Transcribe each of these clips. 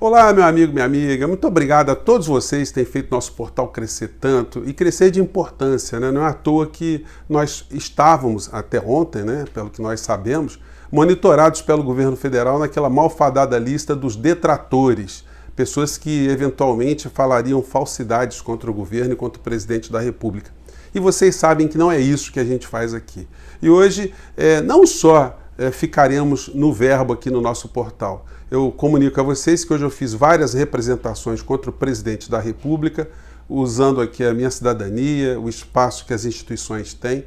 Olá, meu amigo, minha amiga, muito obrigado a todos vocês que têm feito nosso portal crescer tanto e crescer de importância, né? Não é à toa que nós estávamos, até ontem, né, pelo que nós sabemos, monitorados pelo governo federal naquela malfadada lista dos detratores, pessoas que eventualmente falariam falsidades contra o governo e contra o presidente da República. E vocês sabem que não é isso que a gente faz aqui. E hoje, não só ficaremos no verbo aqui no nosso portal. Eu comunico a vocês que hoje eu fiz várias representações contra o presidente da República, usando aqui a minha cidadania, o espaço que as instituições têm,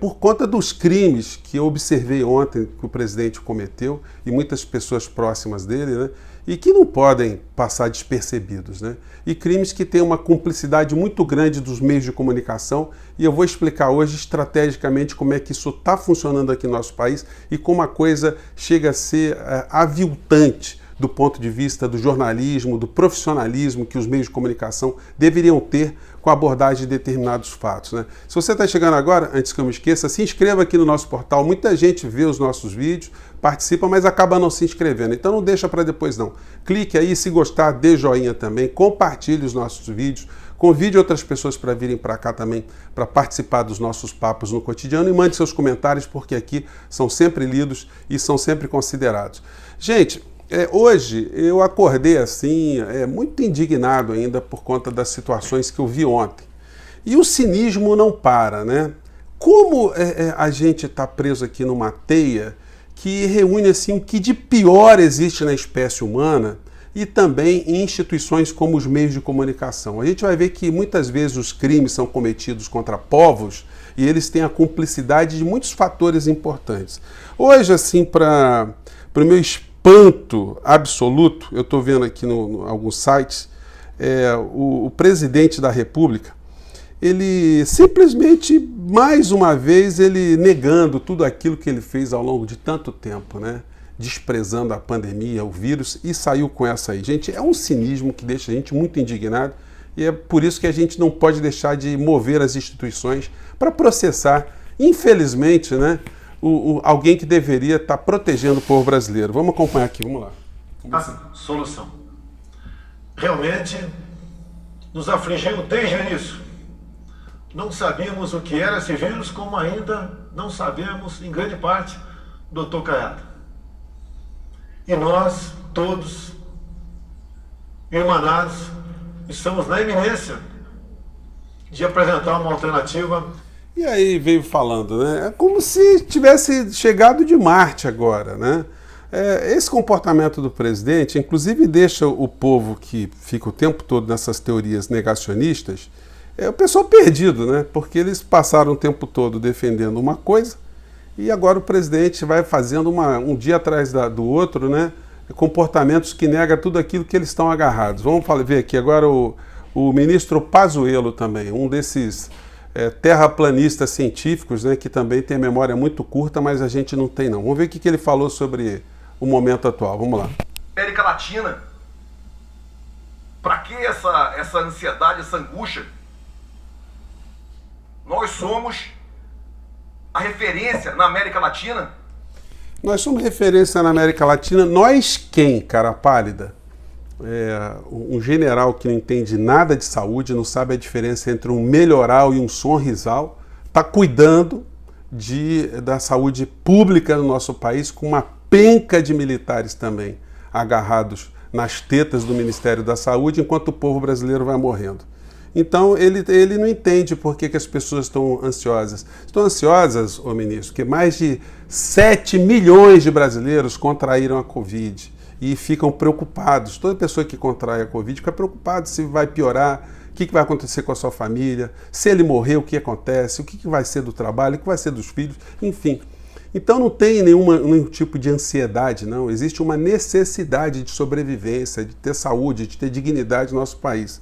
por conta dos crimes que eu observei ontem que o presidente cometeu e muitas pessoas próximas dele, né? E que não podem passar despercebidos, né? E crimes que têm uma cumplicidade muito grande dos meios de comunicação, e eu vou explicar hoje estrategicamente como é que isso está funcionando aqui no nosso país e como a coisa chega a ser aviltante do ponto de vista do jornalismo, do profissionalismo que os meios de comunicação deveriam ter com a abordagem de determinados fatos, né? Se você está chegando agora, antes que eu me esqueça, se inscreva aqui no nosso portal. Muita gente vê os nossos vídeos, participa, mas acaba não se inscrevendo. Então não deixa para depois não. Clique aí, se gostar, dê joinha também, compartilhe os nossos vídeos, convide outras pessoas para virem para cá também, para participar dos nossos papos no cotidiano e mande seus comentários, porque aqui são sempre lidos e são sempre considerados. Gente, hoje eu acordei assim, muito indignado ainda por conta das situações que eu vi ontem. E o cinismo não para, né? Como a gente está preso aqui numa teia que reúne assim, o que de pior existe na espécie humana e também em instituições como os meios de comunicação. A gente vai ver que muitas vezes os crimes são cometidos contra povos e eles têm a cumplicidade de muitos fatores importantes. Hoje, assim, para o meu espanto absoluto, eu estou vendo aqui em alguns sites, o presidente da República, ele simplesmente, mais uma vez, ele negando tudo aquilo que ele fez ao longo de tanto tempo, né? Desprezando a pandemia, o vírus, e saiu com essa aí. Gente, é um cinismo que deixa a gente muito indignado e é por isso que a gente não pode deixar de mover as instituições para processar, infelizmente, né, alguém que deveria estar protegendo o povo brasileiro. Vamos acompanhar aqui, vamos lá. A solução. Realmente nos afligiu desde o início. Não sabíamos o que era esse vírus, como ainda não sabemos, em grande parte, Dr. Caiado. E nós, todos, irmanados, estamos na iminência de apresentar uma alternativa. E aí veio falando, né? É como se tivesse chegado de Marte agora, né? Esse comportamento do presidente, inclusive, deixa o povo que fica o tempo todo nessas teorias negacionistas, o pessoal perdido, né? Porque eles passaram o tempo todo defendendo uma coisa e agora o presidente vai fazendo um dia atrás do outro, né? Comportamentos que negam tudo aquilo que eles estão agarrados. Vamos ver aqui agora o ministro Pazuello também, um desses terraplanistas científicos, né? Que também tem a memória muito curta, mas a gente não tem não. Vamos ver o que ele falou sobre o momento atual. Vamos lá. América Latina, para que essa ansiedade, essa angústia? Nós somos a referência na América Latina. Nós somos referência na América Latina. Nós quem, cara pálida? Um general que não entende nada de saúde, não sabe a diferença entre um melhoral e um sonrisal, está cuidando da saúde pública no nosso país com uma penca de militares também agarrados nas tetas do Ministério da Saúde, enquanto o povo brasileiro vai morrendo. Então, ele não entende por que as pessoas estão ansiosas. Estão ansiosas, ô ministro, porque mais de 7 milhões de brasileiros contraíram a Covid e ficam preocupados. Toda pessoa que contrai a Covid fica preocupada se vai piorar, o que vai acontecer com a sua família, se ele morrer, o que acontece, o que vai ser do trabalho, o que vai ser dos filhos, enfim. Então não tem nenhum tipo de ansiedade, não. Existe uma necessidade de sobrevivência, de ter saúde, de ter dignidade no nosso país.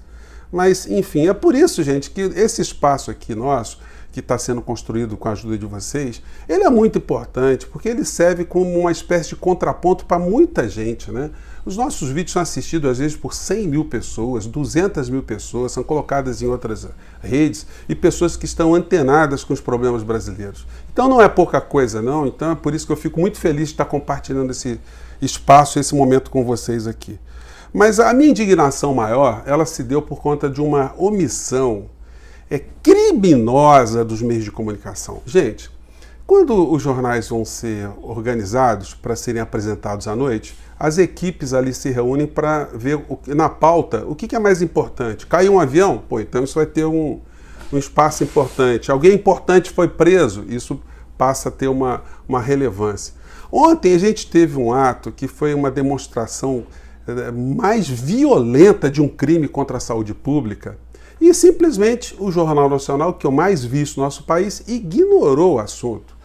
Mas, enfim, é por isso, gente, que esse espaço aqui nosso, que está sendo construído com a ajuda de vocês, ele é muito importante, porque ele serve como uma espécie de contraponto para muita gente, né? Os nossos vídeos são assistidos, às vezes, por 100 mil pessoas, 200 mil pessoas, são colocadas em outras redes, e pessoas que estão antenadas com os problemas brasileiros. Então não é pouca coisa, não. Então é por isso que eu fico muito feliz de estar compartilhando esse espaço, esse momento com vocês aqui. Mas a minha indignação maior, ela se deu por conta de uma omissão criminosa dos meios de comunicação. Gente, quando os jornais vão ser organizados para serem apresentados à noite, as equipes ali se reúnem para ver na pauta o que é mais importante. Caiu um avião? Pô, então isso vai ter um espaço importante. Alguém importante foi preso? Isso passa a ter uma relevância. Ontem a gente teve um ato que foi uma demonstração mais violenta de um crime contra a saúde pública e simplesmente o Jornal Nacional, que eu mais vi no nosso país, ignorou o assunto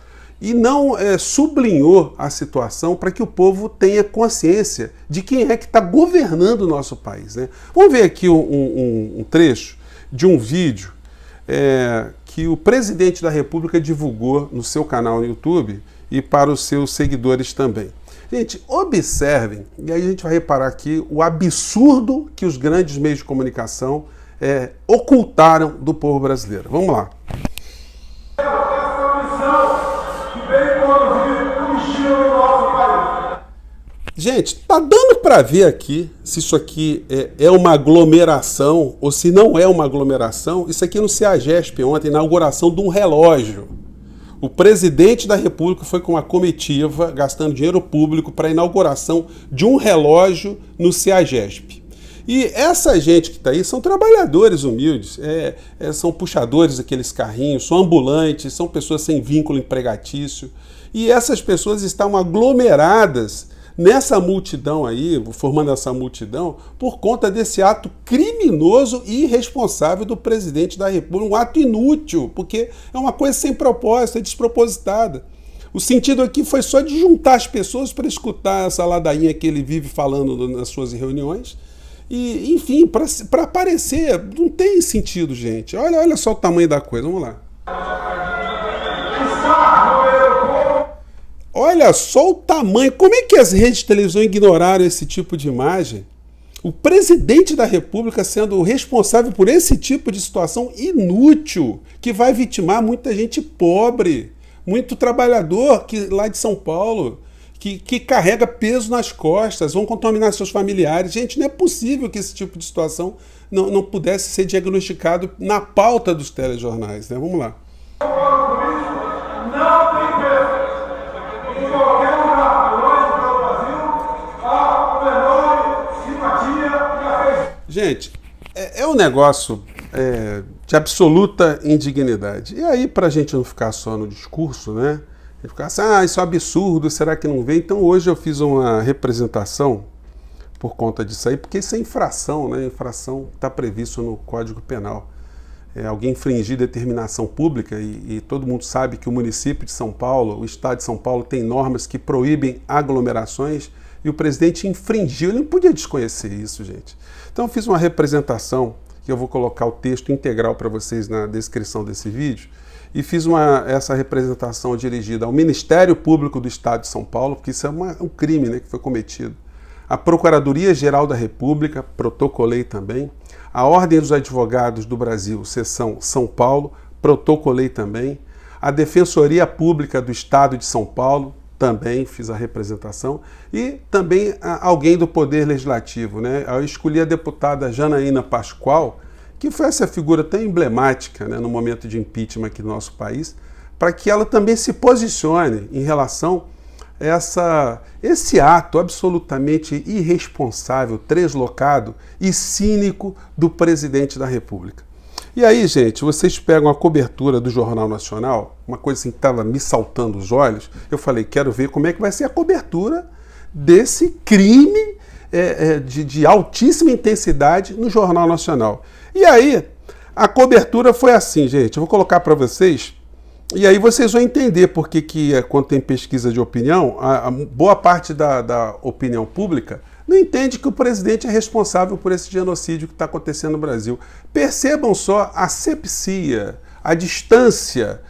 e não sublinhou a situação para que o povo tenha consciência de quem é que está governando o nosso país, né? Vamos ver aqui um trecho de um vídeo que o presidente da República divulgou no seu canal no YouTube e para os seus seguidores também. Gente, observem, e aí a gente vai reparar aqui o absurdo que os grandes meios de comunicação ocultaram do povo brasileiro. Vamos lá. Gente, tá dando para ver aqui se isso aqui é uma aglomeração ou se não é uma aglomeração. Isso aqui no CEAGESP ontem, inauguração de um relógio. O presidente da República foi com uma comitiva gastando dinheiro público para a inauguração de um relógio no CEAGESP. E essa gente que está aí são trabalhadores humildes, são puxadores daqueles carrinhos, são ambulantes, são pessoas sem vínculo empregatício. E essas pessoas estão aglomeradas nessa multidão aí, formando essa multidão, por conta desse ato criminoso e irresponsável do presidente da República, um ato inútil, porque é uma coisa sem propósito, é despropositada. O sentido aqui foi só de juntar as pessoas para escutar essa ladainha que ele vive falando nas suas reuniões, e, enfim, para aparecer. Não tem sentido, gente. Olha só o tamanho da coisa, vamos lá. Olha só o tamanho, como é que as redes de televisão ignoraram esse tipo de imagem? O presidente da República sendo o responsável por esse tipo de situação inútil, que vai vitimar muita gente pobre, muito trabalhador lá de São Paulo, que carrega peso nas costas, vão contaminar seus familiares. Gente, não é possível que esse tipo de situação não pudesse ser diagnosticado na pauta dos telejornais, né? Vamos lá. Não tem peso. Em qualquer lugar, longe do Brasil, há menor simpatia e afeição. Gente, é um negócio de absoluta indignidade. E aí, para a gente não ficar só no discurso, né? Ficar assim, isso é um absurdo, será que não vem? Então hoje eu fiz uma representação por conta disso aí, porque isso é infração, né? Infração está previsto no Código Penal. Alguém infringir determinação pública, e todo mundo sabe que o município de São Paulo, o estado de São Paulo, tem normas que proíbem aglomerações, e o presidente infringiu, ele não podia desconhecer isso, gente. Então eu fiz uma representação, que eu vou colocar o texto integral para vocês na descrição desse vídeo, e fiz essa representação dirigida ao Ministério Público do Estado de São Paulo, porque isso é um crime, né, que foi cometido. A Procuradoria-Geral da República, protocolei também. A Ordem dos Advogados do Brasil, seção São Paulo, protocolei também. A Defensoria Pública do Estado de São Paulo, também fiz a representação. E também alguém do Poder Legislativo, né? Eu escolhi a deputada Janaína Pascoal, que foi essa figura tão emblemática, né, no momento de impeachment aqui no nosso país, para que ela também se posicione em relação a esse ato absolutamente irresponsável, translocado e cínico do presidente da República. E aí, gente, vocês pegam a cobertura do Jornal Nacional, uma coisa assim que estava me saltando os olhos, eu falei, quero ver como é que vai ser a cobertura desse crime de altíssima intensidade no Jornal Nacional. E aí, a cobertura foi assim, gente, eu vou colocar para vocês, e aí vocês vão entender por que quando tem pesquisa de opinião, a boa parte da opinião pública não entende que o presidente é responsável por esse genocídio que está acontecendo no Brasil. Percebam só a asepsia, a distância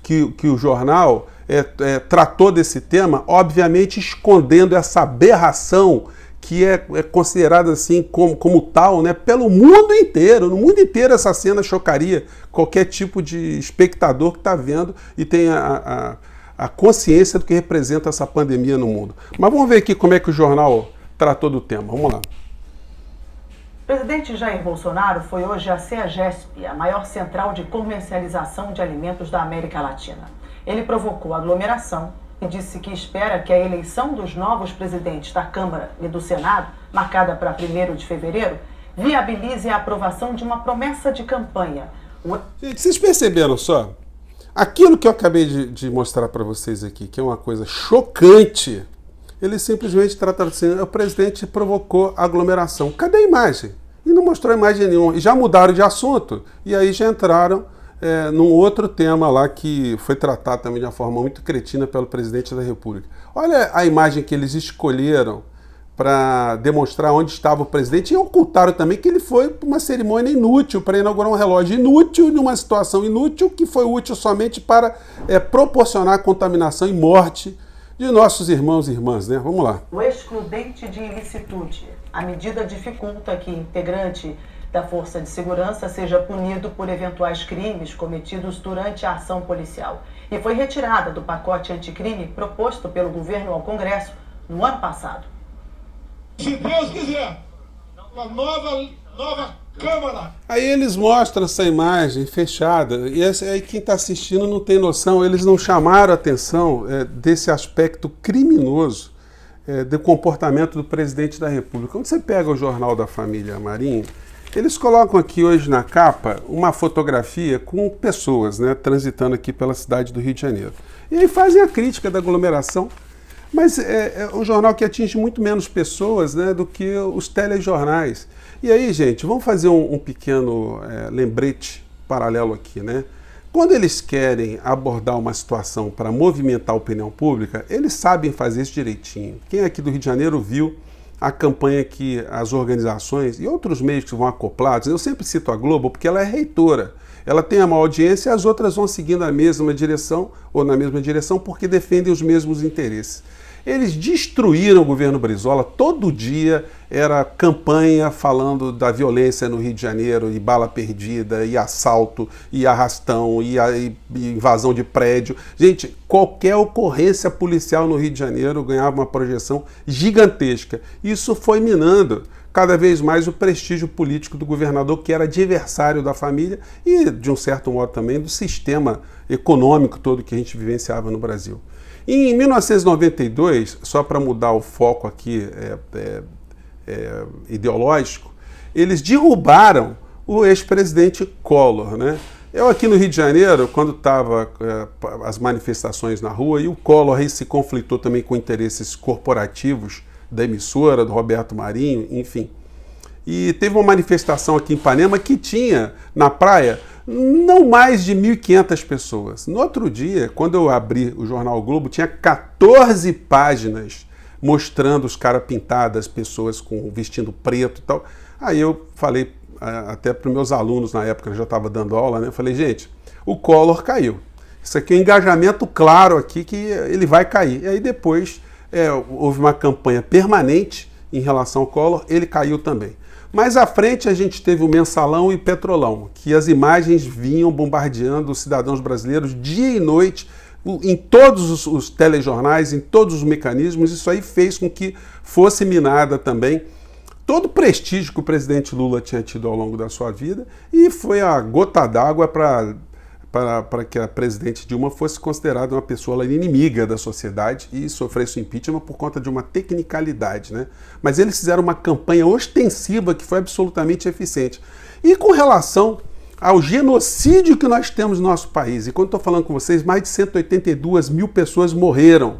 que o jornal tratou desse tema, obviamente escondendo essa aberração que é considerada assim como tal, né, pelo mundo inteiro. No mundo inteiro essa cena chocaria qualquer tipo de espectador que está vendo e tem a consciência do que representa essa pandemia no mundo. Mas vamos ver aqui como é que o jornal tratou do tema. Vamos lá. presidente Jair Bolsonaro foi hoje à CEAGESP, a maior central de comercialização de alimentos da América Latina. Ele provocou aglomeração e disse que espera que a eleição dos novos presidentes da Câmara e do Senado, marcada para 1º de fevereiro, viabilize a aprovação de uma promessa de campanha. Gente, vocês perceberam só? Aquilo que eu acabei de mostrar para vocês aqui, que é uma coisa chocante, ele simplesmente trata assim, o presidente provocou aglomeração. Cadê a imagem? E não mostrou imagem nenhuma. E já mudaram de assunto. E aí já entraram num outro tema lá que foi tratado também de uma forma muito cretina pelo presidente da República. Olha a imagem que eles escolheram para demonstrar onde estava o presidente e ocultaram também que ele foi para uma cerimônia inútil, para inaugurar um relógio inútil, numa situação inútil, que foi útil somente para proporcionar contaminação e morte de nossos irmãos e irmãs, né? Vamos lá. O excludente de ilicitude. A medida dificulta que integrante da Força de Segurança seja punido por eventuais crimes cometidos durante a ação policial. E foi retirada do pacote anticrime proposto pelo governo ao Congresso no ano passado. Se Deus quiser, uma nova Câmara. Aí eles mostram essa imagem fechada, e aí quem está assistindo não tem noção, eles não chamaram a atenção desse aspecto criminoso do comportamento do presidente da República. Quando você pega o Jornal da Família Marinho, eles colocam aqui hoje na capa uma fotografia com pessoas, né, transitando aqui pela cidade do Rio de Janeiro. E aí fazem a crítica da aglomeração, mas é um jornal que atinge muito menos pessoas, né, do que os telejornais. E aí, gente, vamos fazer um pequeno lembrete paralelo aqui, né? Quando eles querem abordar uma situação para movimentar a opinião pública, eles sabem fazer isso direitinho. Quem aqui do Rio de Janeiro viu a campanha que as organizações e outros meios que vão acoplados, eu sempre cito a Globo porque ela é reitora. Ela tem a maior audiência e as outras vão seguindo a mesma direção ou na mesma direção porque defendem os mesmos interesses. Eles destruíram o governo Brizola, todo dia era campanha falando da violência no Rio de Janeiro, e bala perdida, e assalto, e arrastão, e invasão de prédio. Gente, qualquer ocorrência policial no Rio de Janeiro ganhava uma projeção gigantesca. Isso foi minando cada vez mais o prestígio político do governador, que era adversário da família e, de um certo modo também, do sistema econômico todo que a gente vivenciava no Brasil. Em 1992, só para mudar o foco aqui ideológico, eles derrubaram o ex-presidente Collor, né? Eu aqui no Rio de Janeiro, quando estava as manifestações na rua, e o Collor aí se conflitou também com interesses corporativos da emissora, do Roberto Marinho, enfim. E teve uma manifestação aqui em Ipanema que tinha na praia não mais de 1.500 pessoas. No outro dia, quando eu abri o jornal o Globo, tinha 14 páginas mostrando os caras pintados, pessoas vestindo preto e tal. Aí eu falei até para os meus alunos na época, eu já estava dando aula, né? Eu falei, gente, o Collor caiu. Isso aqui é um engajamento claro aqui que ele vai cair. E aí depois houve uma campanha permanente em relação ao Collor, ele caiu também. Mais à frente a gente teve o Mensalão e o Petrolão, que as imagens vinham bombardeando os cidadãos brasileiros dia e noite, em todos os telejornais, em todos os mecanismos. Isso aí fez com que fosse minada também todo o prestígio que o presidente Lula tinha tido ao longo da sua vida, e foi a gota d'água para que a presidente Dilma fosse considerada uma pessoa inimiga da sociedade e sofresse o impeachment por conta de uma tecnicalidade, né? Mas eles fizeram uma campanha ostensiva que foi absolutamente eficiente. E com relação ao genocídio que nós temos no nosso país, e quando estou falando com vocês, mais de 182 mil pessoas morreram.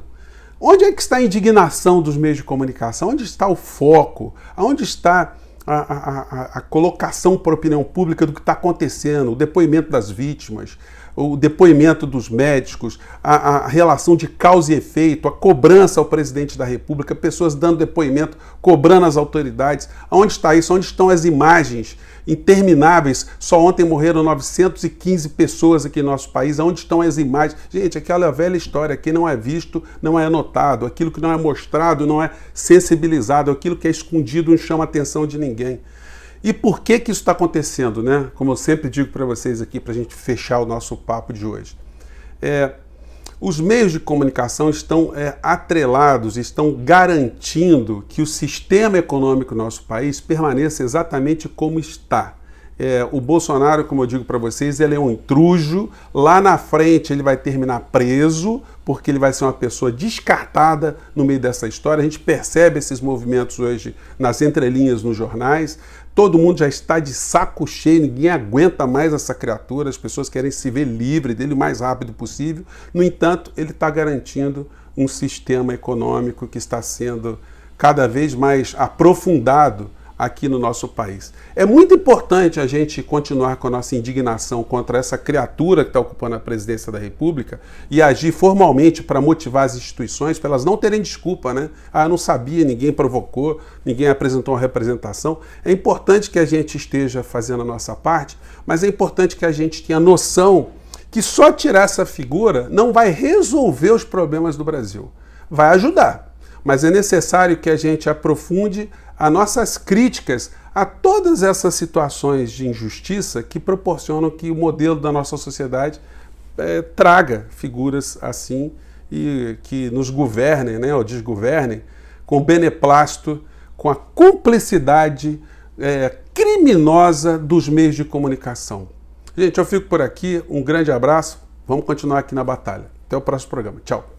Onde é que está a indignação dos meios de comunicação? Onde está o foco? Onde está a colocação para a opinião pública do que está acontecendo, o depoimento das vítimas, o depoimento dos médicos, a relação de causa e efeito, a cobrança ao presidente da República, pessoas dando depoimento, cobrando as autoridades? Onde está isso? Onde estão as imagens intermináveis? Só ontem morreram 915 pessoas aqui no nosso país. Onde estão as imagens? Gente, aquela velha história, quem não é visto não é notado, aquilo que não é mostrado não é sensibilizado, aquilo que é escondido não chama a atenção de ninguém. E por que isso está acontecendo, né? Como eu sempre digo para vocês aqui, para a gente fechar o nosso papo de hoje. Os meios de comunicação estão atrelados, estão garantindo que o sistema econômico do nosso país permaneça exatamente como está. O Bolsonaro, como eu digo para vocês, ele é um intruso. Lá na frente ele vai terminar preso, porque ele vai ser uma pessoa descartada no meio dessa história. A gente percebe esses movimentos hoje nas entrelinhas nos jornais. Todo mundo já está de saco cheio, ninguém aguenta mais essa criatura, as pessoas querem se ver livre dele o mais rápido possível. No entanto, ele está garantindo um sistema econômico que está sendo cada vez mais aprofundado aqui no nosso país. É muito importante a gente continuar com a nossa indignação contra essa criatura que está ocupando a presidência da República e agir formalmente para motivar as instituições, para elas não terem desculpa, né? Ah, não sabia, ninguém provocou, ninguém apresentou uma representação. É importante que a gente esteja fazendo a nossa parte, mas é importante que a gente tenha noção que só tirar essa figura não vai resolver os problemas do Brasil. Vai ajudar, mas é necessário que a gente aprofunde as nossas críticas a todas essas situações de injustiça que proporcionam que o modelo da nossa sociedade traga figuras assim e que nos governem, né, ou desgovernem com beneplácito, com a cumplicidade criminosa dos meios de comunicação. Gente, eu fico por aqui, um grande abraço, vamos continuar aqui na batalha. Até o próximo programa. Tchau.